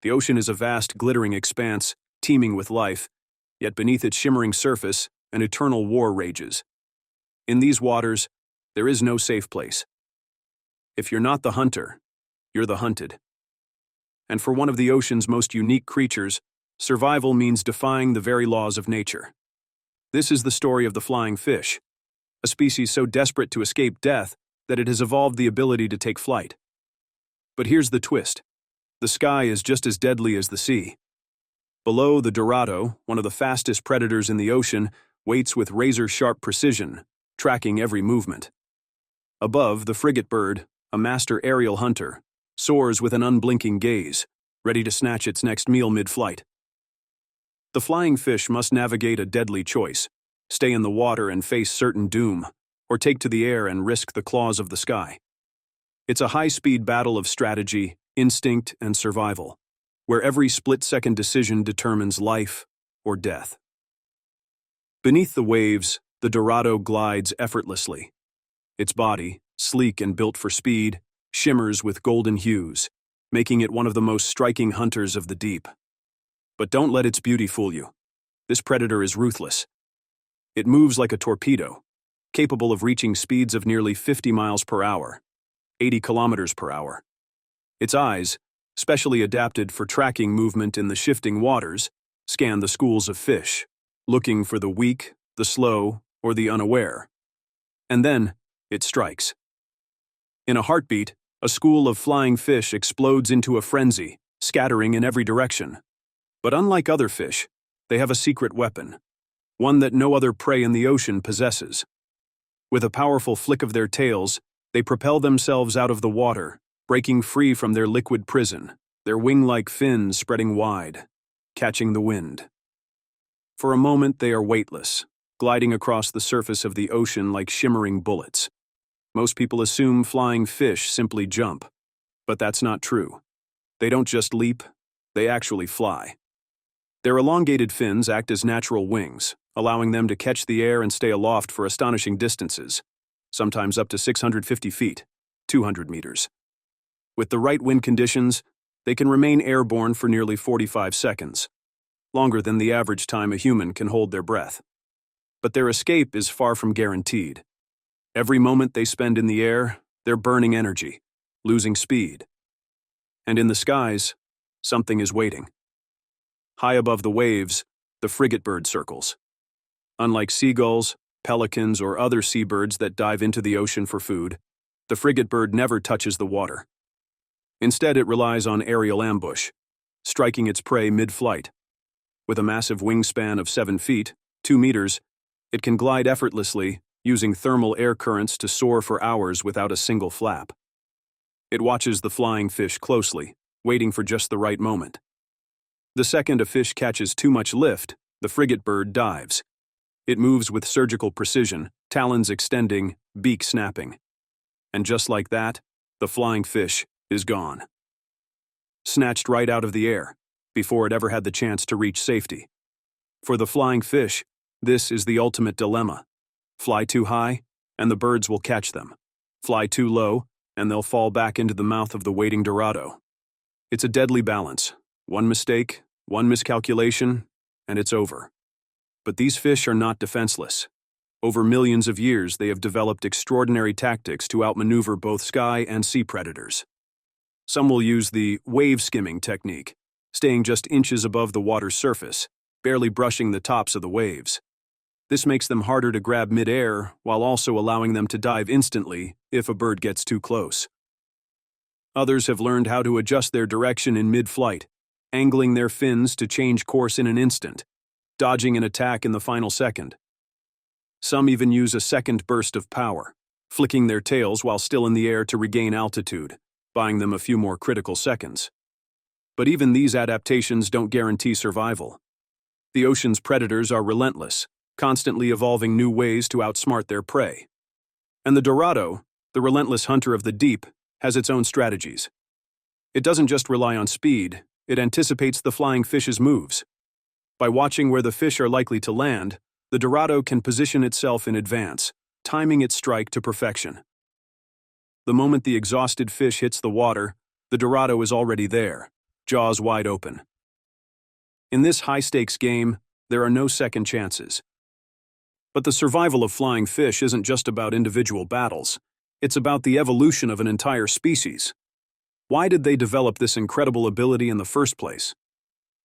The ocean is a vast, glittering expanse, teeming with life, yet beneath its shimmering surface, an eternal war rages. In these waters, there is no safe place. If you're not the hunter, you're the hunted. And for one of the ocean's most unique creatures, survival means defying the very laws of nature. This is the story of the flying fish, a species so desperate to escape death that it has evolved the ability to take flight. But here's the twist. The sky is just as deadly as the sea. Below, the dorado, one of the fastest predators in the ocean, waits with razor-sharp precision, tracking every movement. Above, the frigatebird, a master aerial hunter, soars with an unblinking gaze, ready to snatch its next meal mid-flight. The flying fish must navigate a deadly choice: stay in the water and face certain doom, or take to the air and risk the claws of the sky. It's a high-speed battle of strategy, instinct, and survival, where every split-second decision determines life or death. Beneath the waves, the dorado glides effortlessly. Its body, sleek and built for speed, shimmers with golden hues, making it one of the most striking hunters of the deep. But don't let its beauty fool you. This predator is ruthless. It moves like a torpedo, capable of reaching speeds of nearly 50 miles per hour, 80 kilometers per hour. Its eyes, specially adapted for tracking movement in the shifting waters, scan the schools of fish, looking for the weak, the slow, or the unaware. And then, it strikes. In a heartbeat, a school of flying fish explodes into a frenzy, scattering in every direction. But unlike other fish, they have a secret weapon, one that no other prey in the ocean possesses. With a powerful flick of their tails, they propel themselves out of the water, breaking free from their liquid prison, their wing-like fins spreading wide, catching the wind. For a moment, they are weightless, gliding across the surface of the ocean like shimmering bullets. Most people assume flying fish simply jump, but that's not true. They don't just leap, they actually fly. Their elongated fins act as natural wings, allowing them to catch the air and stay aloft for astonishing distances, sometimes up to 650 feet, 200 meters. With the right wind conditions, they can remain airborne for nearly 45 seconds, longer than the average time a human can hold their breath. But their escape is far from guaranteed. Every moment they spend in the air, they're burning energy, losing speed. And in the skies, something is waiting. High above the waves, the frigatebird circles. Unlike seagulls, pelicans, or other seabirds that dive into the ocean for food, the frigatebird never touches the water. Instead, it relies on aerial ambush, striking its prey mid-flight. With a massive wingspan of 7 feet, 2 meters, it can glide effortlessly, using thermal air currents to soar for hours without a single flap. It watches the flying fish closely, waiting for just the right moment. The second a fish catches too much lift, the frigatebird dives. It moves with surgical precision, talons extending, beak snapping. And just like that, the flying fish is gone. Snatched right out of the air, before it ever had the chance to reach safety. For the flying fish, this is the ultimate dilemma. Fly too high, and the birds will catch them. Fly too low, and they'll fall back into the mouth of the waiting dorado. It's a deadly balance. One mistake, one miscalculation, and it's over. But these fish are not defenseless. Over millions of years, they have developed extraordinary tactics to outmaneuver both sky and sea predators. Some will use the wave skimming technique, staying just inches above the water's surface, barely brushing the tops of the waves. This makes them harder to grab mid-air while also allowing them to dive instantly if a bird gets too close. Others have learned how to adjust their direction in mid-flight, angling their fins to change course in an instant, dodging an attack in the final second. Some even use a second burst of power, flicking their tails while still in the air to regain altitude, buying them a few more critical seconds. But even these adaptations don't guarantee survival. The ocean's predators are relentless, constantly evolving new ways to outsmart their prey. And the dorado, the relentless hunter of the deep, has its own strategies. It doesn't just rely on speed, it anticipates the flying fish's moves. By watching where the fish are likely to land, the dorado can position itself in advance, timing its strike to perfection. The moment the exhausted fish hits the water, the dorado is already there, jaws wide open. In this high-stakes game, there are no second chances. But the survival of flying fish isn't just about individual battles. It's about the evolution of an entire species. Why did they develop this incredible ability in the first place?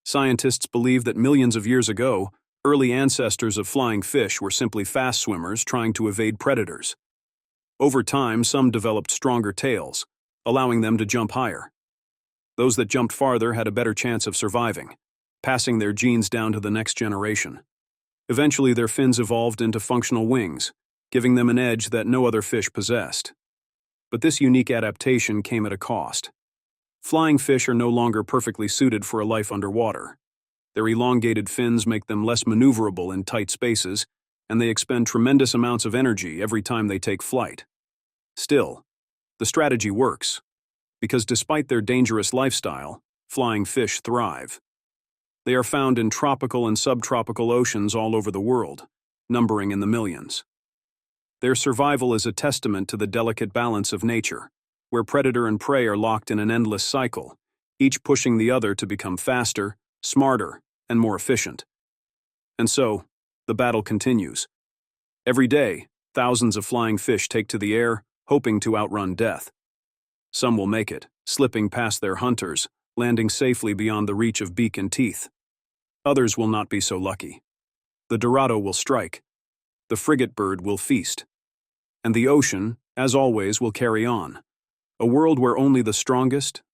Scientists believe that millions of years ago, early ancestors of flying fish were simply fast swimmers trying to evade predators. Over time, some developed stronger tails, allowing them to jump higher. Those that jumped farther had a better chance of surviving, passing their genes down to the next generation. Eventually, their fins evolved into functional wings, giving them an edge that no other fish possessed. But this unique adaptation came at a cost. Flying fish are no longer perfectly suited for a life underwater. Their elongated fins make them less maneuverable in tight spaces, and they expend tremendous amounts of energy every time they take flight. Still, the strategy works, because despite their dangerous lifestyle, flying fish thrive. They are found in tropical and subtropical oceans all over the world, numbering in the millions. Their survival is a testament to the delicate balance of nature, where predator and prey are locked in an endless cycle, each pushing the other to become faster, smarter, and more efficient. And so, the battle continues. Every day, thousands of flying fish take to the air, hoping to outrun death. Some will make it, slipping past their hunters, landing safely beyond the reach of beak and teeth. Others will not be so lucky. The dorado will strike. The frigatebird will feast. And the ocean, as always, will carry on. A world where only the strongest,